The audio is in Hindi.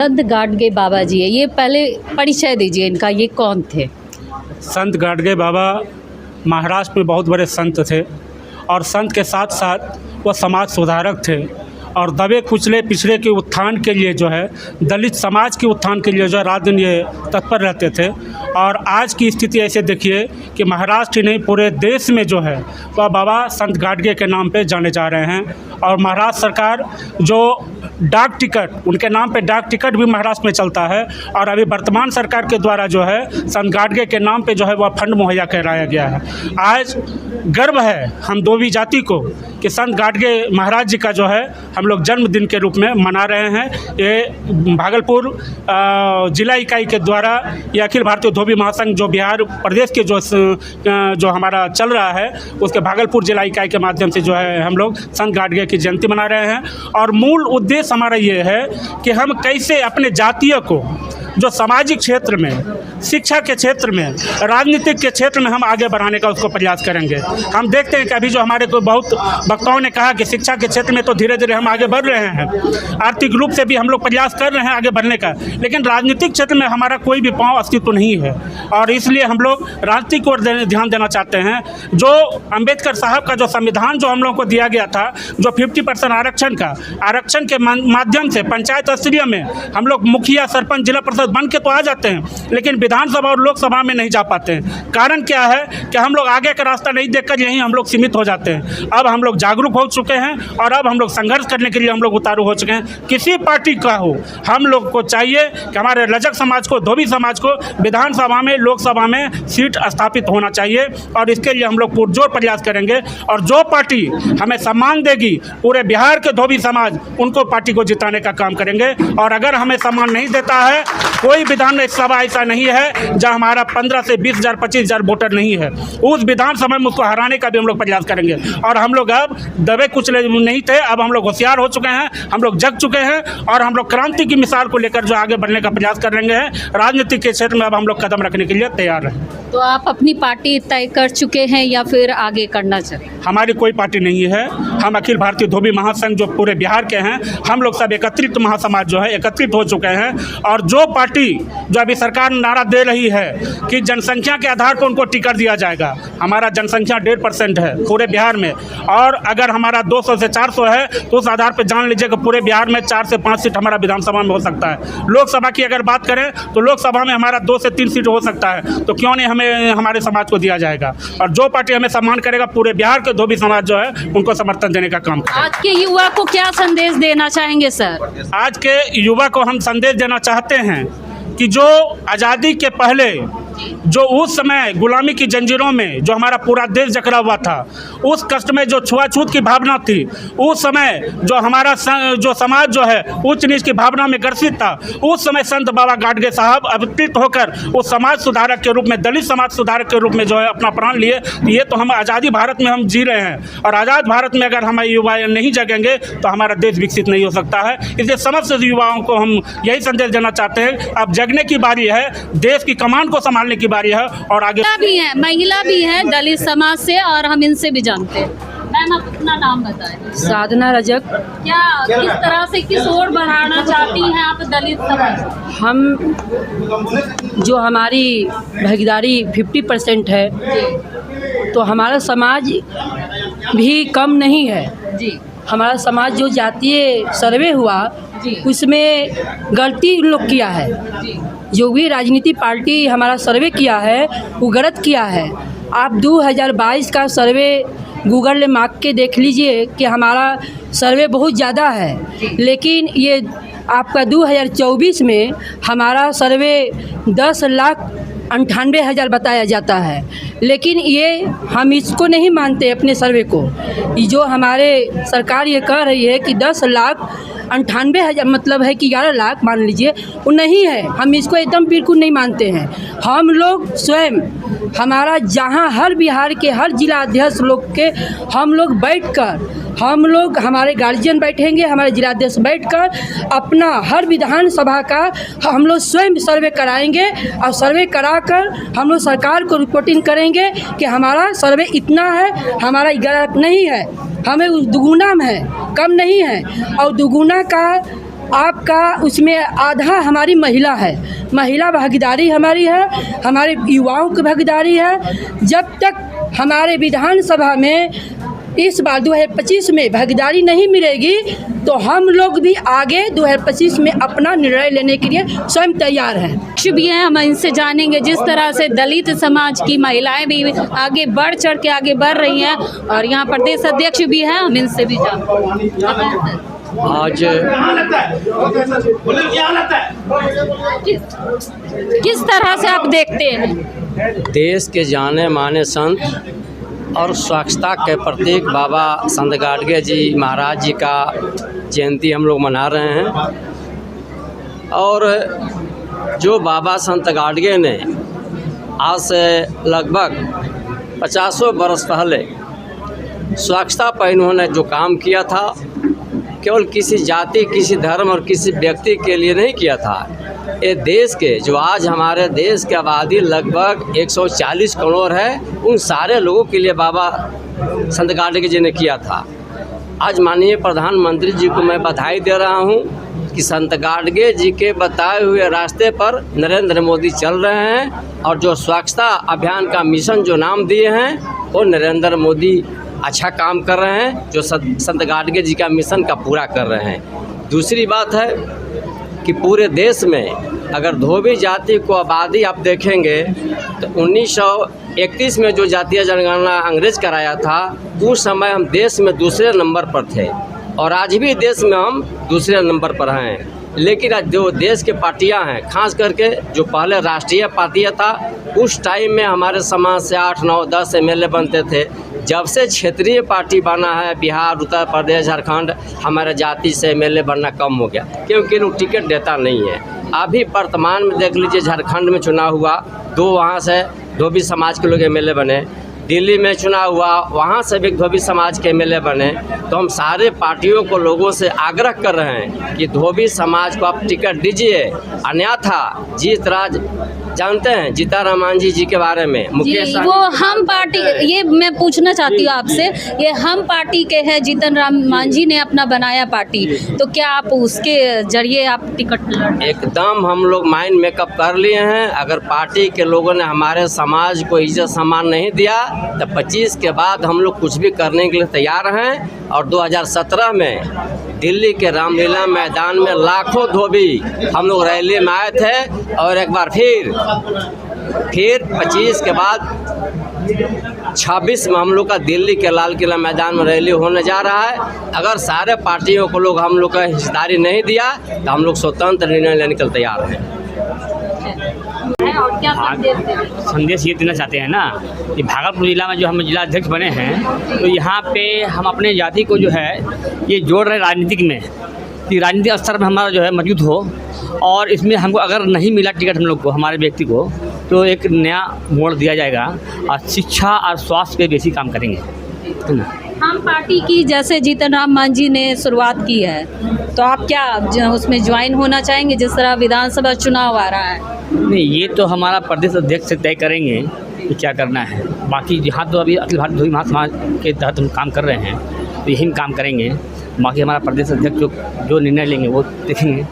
संत गाडगे बाबा जी है, ये पहले परिचय दीजिए इनका, ये कौन थे? संत गाडगे बाबा महाराष्ट्र में बहुत बड़े संत थे और संत के साथ साथ वह समाज सुधारक थे और दबे कुचले पिछड़े के उत्थान के लिए जो है, दलित समाज के उत्थान के लिए जो है रात दिन ये तत्पर रहते थे। और आज की स्थिति ऐसे देखिए कि महाराष्ट्र ही नहीं पूरे देश में जो है वह बाबा संत गाडगे के नाम पे जाने जा रहे हैं। और महाराष्ट्र सरकार जो डाक टिकट, उनके नाम पे डाक टिकट भी महाराष्ट्र में चलता है और अभी वर्तमान सरकार के द्वारा जो है संत गाडगे के नाम पे जो है वह फंड मुहैया कराया गया है। आज गर्व है हम धोबी जाति को कि संत गाडगे महाराज जी का जो है हम लोग जन्मदिन के रूप में मना रहे हैं। ये भागलपुर जिला इकाई के द्वारा ये अखिल भारतीय धोबी महासंघ जो बिहार प्रदेश के जो हमारा चल रहा है उसके भागलपुर जिला इकाई के माध्यम से जो है हम लोग संत गाडगे की जयंती मना रहे हैं। और मूल उद्देश्य हमारा ये है कि हम कैसे अपने जातीय को जो सामाजिक क्षेत्र में, शिक्षा के क्षेत्र में, राजनीतिक के क्षेत्र में हम आगे बढ़ाने का उसको प्रयास करेंगे। हम देखते हैं कि अभी जो हमारे को बहुत वक्ताओं ने कहा कि शिक्षा के क्षेत्र में तो धीरे धीरे हम आगे बढ़ रहे हैं, आर्थिक रूप से भी हम लोग प्रयास कर रहे हैं आगे बढ़ने का, लेकिन राजनीतिक क्षेत्र में हमारा कोई भी पांव अस्तित्व नहीं है। और इसलिए हम लोग राजनीतिक ओर ध्यान देना चाहते हैं। जो अम्बेडकर साहब का जो संविधान जो हम लोगों को दिया गया था, जो 50% आरक्षण के माध्यम से पंचायत स्तरीय में हम लोग मुखिया, सरपंच, जिला परिषद बन के तो आ जाते हैं, लेकिन विधानसभा और लोकसभा में नहीं जा पाते हैं। कारण क्या है कि हम लोग आगे का रास्ता नहीं देखकर यहीं हम लोग सीमित हो जाते हैं। अब हम लोग जागरूक हो चुके हैं और अब हम लोग संघर्ष करने के लिए हम लोग उतारू हो चुके हैं। किसी पार्टी का हो, हम लोग को चाहिए कि हमारे रजक समाज को, धोबी समाज को विधानसभा में, लोकसभा में सीट स्थापित होना चाहिए और इसके लिए हम लोग पुरजोर प्रयास करेंगे। और जो पार्टी हमें सम्मान देगी, पूरे बिहार के धोबी समाज उनको पार्टी को जिताने का काम करेंगे। और अगर हमें सम्मान नहीं देता है, कोई विधानसभा ऐसा नहीं है जहां हमारा 15 से 20,000 25,000 वोटर नहीं है, उस विधानसभा में उसको हराने का भी हम लोग प्रयास करेंगे। और हम लोग अब दबे कुचले नहीं थे, अब हम लोग होशियार हो चुके हैं, हम लोग जग चुके हैं और हम लोग क्रांति की मिसाल को लेकर जो आगे बढ़ने का प्रयास कर रहे हैं। राजनीति के क्षेत्र में अब हम लोग कदम रखने के लिए तैयार हैं। तो आप अपनी पार्टी तय कर चुके हैं या फिर आगे करना चाहते हैं? हमारी कोई पार्टी नहीं है। हम अखिल भारतीय धोबी महासंघ जो पूरे बिहार के हैं, हम लोग सब एकत्रित महासमाज जो है एकत्रित हो चुके हैं। और जो पार्टी जो अभी सरकार नारा दे रही है कि जनसंख्या के आधार पर उनको टिकट दिया जाएगा, हमारा जनसंख्या 1.5% है पूरे बिहार में, और अगर हमारा 200 से 400 है तो उस आधार पर जान लीजिए कि पूरे बिहार में 4 से 5 सीट हमारा विधानसभा में हो सकता है। लोकसभा की अगर बात करें तो लोकसभा में हमारा 2 से 3 सीट हो सकता है, तो क्यों नहीं हमें हमारे समाज को दिया जाएगा। और जो पार्टी हमें सम्मान करेगा, पूरे बिहार के धोबी समाज जो है उनको समर्थन देने का काम करेगा। आज के युवा को क्या संदेश देना चाहेंगे सर? आज के युवा को हम संदेश देना चाहते हैं कि जो आज़ादी के पहले जो उस समय गुलामी की जंजीरों में जो हमारा पूरा देश जकड़ा हुआ था, उस कष्ट में जो छुआछूत की भावना थी, उस समय जो हमारा जो समाज जो है उच्च नीच की भावना में ग्रसित था, उस समय संत बाबा गाडगे साहब अवतरित होकर उस समाज सुधारक के रूप में, दलित समाज सुधारक के रूप में जो है अपना प्राण लिए। ये तो हम आज़ादी भारत में हम जी रहे हैं और आज़ाद भारत में अगर हमारे युवा नहीं जगेंगे तो हमारा देश विकसित नहीं हो सकता है। इसलिए समस्त युवाओं को हम यही संदेश देना चाहते हैं, अब जगने की बारी है, देश की कमान को संभालने की बारी है। और आगे भी है, महिला भी है दलित समाज से और हम इनसे भी जानते हैं। मैम, आप अपना नाम बताएं। साधना रजक। क्या किस तरह से किस ओर बढ़ाना चाहती हैं आप दलित समाज? हम जो हमारी भागीदारी 50% है, तो हमारा समाज भी कम नहीं है जी। हमारा समाज जो जातीय सर्वे हुआ उसमें गलती लोग किया है जी। जो भी राजनीति पार्टी हमारा सर्वे किया है वो गलत किया है। आप 2022 का सर्वे गूगल में मांग के देख लीजिए कि हमारा सर्वे बहुत ज़्यादा है, लेकिन ये आपका 2024 में हमारा सर्वे 10,98,000 बताया जाता है। लेकिन ये हम इसको नहीं मानते अपने सर्वे को। ये जो हमारे सरकार ये कह रही है कि 10,98,000 मतलब है कि 11 लाख मान लीजिए, वो नहीं है। हम इसको एकदम बिल्कुल नहीं मानते हैं। हम लोग स्वयं हमारा जहाँ हर बिहार के हर जिला अध्यक्ष लोग के हम लोग बैठकर, हम लोग हमारे गार्जियन बैठेंगे, हमारे जिलाध्यक्ष बैठकर अपना हर विधानसभा का हम लोग स्वयं सर्वे कराएंगे और सर्वे कराकर हम लोग सरकार को रिपोर्टिंग करेंगे कि हमारा सर्वे इतना है, हमारा 11 नहीं है, हमें दुगुना है, कम नहीं है। और दुगुना का आपका उसमें आधा हमारी महिला है, महिला भागीदारी हमारी है, हमारे युवाओं की भागीदारी है। जब तक हमारे विधानसभा में इस बार 2025 में भागीदारी नहीं मिलेगी तो हम लोग भी आगे 2025 में अपना निर्णय लेने के लिए स्वयं तैयार हैं। अध्यक्ष भी हैं, हम इनसे जानेंगे जिस तरह से दलित समाज की महिलाएं भी आगे बढ़ चढ़ के आगे बढ़ रही हैं, और यहाँ प्रदेश अध्यक्ष भी हैं, हम इनसे भी जानेंगे। आज किस तरह से आप देखते हैं? देश के जाने माने संत और स्वच्छता के प्रतीक बाबा संत गाडगे जी महाराज जी का जयंती हम लोग मना रहे हैं। और जो बाबा संत गाडगे ने आज से लगभग 50 वर्ष पहले स्वच्छता पर इन्होंने जो काम किया था, केवल किसी जाति, किसी धर्म और किसी व्यक्ति के लिए नहीं किया था। ये देश के जो आज हमारे देश की आबादी लगभग 140 करोड़ है, उन सारे लोगों के लिए बाबा संत गाडगे जी ने किया था। आज माननीय प्रधानमंत्री जी को मैं बधाई दे रहा हूँ कि संत गाडगे जी के बताए हुए रास्ते पर नरेंद्र मोदी चल रहे हैं, और जो स्वच्छता अभियान का मिशन जो नाम दिए हैं वो नरेंद्र मोदी अच्छा काम कर रहे हैं, जो संत गाडगे जी का मिशन का पूरा कर रहे हैं। दूसरी बात है कि पूरे देश में अगर धोबी जाति को आबादी आप देखेंगे तो 1931 में जो जातीय जनगणना अंग्रेज कराया था, उस समय हम देश में दूसरे नंबर पर थे, और आज भी देश में हम दूसरे नंबर पर हैं। लेकिन आज जो देश के पार्टियां हैं, खास करके जो पहले राष्ट्रीय पार्टियां था, उस टाइम में हमारे समाज से 8, 9, 10 MLA बनते थे। जब से क्षेत्रीय पार्टी बना है बिहार, उत्तर प्रदेश, झारखंड, हमारे जाति से MLA बनना कम हो गया, क्योंकि लोग टिकट देता नहीं है। अभी वर्तमान में देख लीजिए, झारखंड में चुनाव हुआ, 2 वहाँ से धोबी समाज के लोग MLA बने। दिल्ली में चुनाव हुआ, वहाँ से भी धोबी समाज के MLA बने। तो हम सारे पार्टियों को लोगों से आग्रह कर रहे हैं कि धोबी समाज को आप टिकट दीजिए, अन्यथा जीत राज जानते हैं जीताराम मांझी जी के बारे में, मुकेश जी, वो हम पार्टी, ये मैं पूछना चाहती हूँ आपसे, ये हम पार्टी के हैं, जीतन राम मांझी ने अपना बनाया पार्टी, तो क्या आप उसके जरिए आप टिकट लड़? एकदम हम लोग माइंड मेकअप कर लिए हैं। अगर पार्टी के लोगों ने हमारे समाज को इज्जत सम्मान नहीं दिया तो 25 के बाद हम लोग कुछ भी करने के लिए तैयार हैं। और 2017 में दिल्ली के रामलीला मैदान में लाखों धोबी हम लोग रैली में आए थे, और एक बार फिर 25 के बाद 26 में हम लोग का दिल्ली के लाल किला मैदान में रैली होने जा रहा है। अगर सारे पार्टियों को लोग हम लोग का हिस्सेदारी नहीं दिया तो हम लोग स्वतंत्र निर्णय लेने के लिए तैयार हैं। और क्या संदेश ये देना चाहते हैं ना कि भागलपुर जिला में जो हम जिला अध्यक्ष बने हैं, तो यहाँ पे हम अपने जाति को जो है ये जोड़ रहे राजनीतिक में, कि राजनीतिक स्तर में हमारा जो है मौजूद हो, और इसमें हमको अगर नहीं मिला टिकट हम लोग को, हमारे व्यक्ति को, तो एक नया मोड़ दिया जाएगा और शिक्षा और स्वास्थ्य पे बेसी काम करेंगे, है ना। हम पार्टी की जैसे जीतन राम मांझी ने शुरुआत की है, तो आप क्या उसमें ज्वाइन होना चाहेंगे जिस तरह विधानसभा चुनाव आ रहा है? नहीं, ये तो हमारा प्रदेश अध्यक्ष से तय करेंगे कि क्या करना है। बाकी जहाँ तो अभी अखिल भारतीय धोबी महासमाज के तहत हम काम कर रहे हैं, तो यही काम करेंगे। बाकी हमारा प्रदेश अध्यक्ष जो निर्णय लेंगे वो देखेंगे।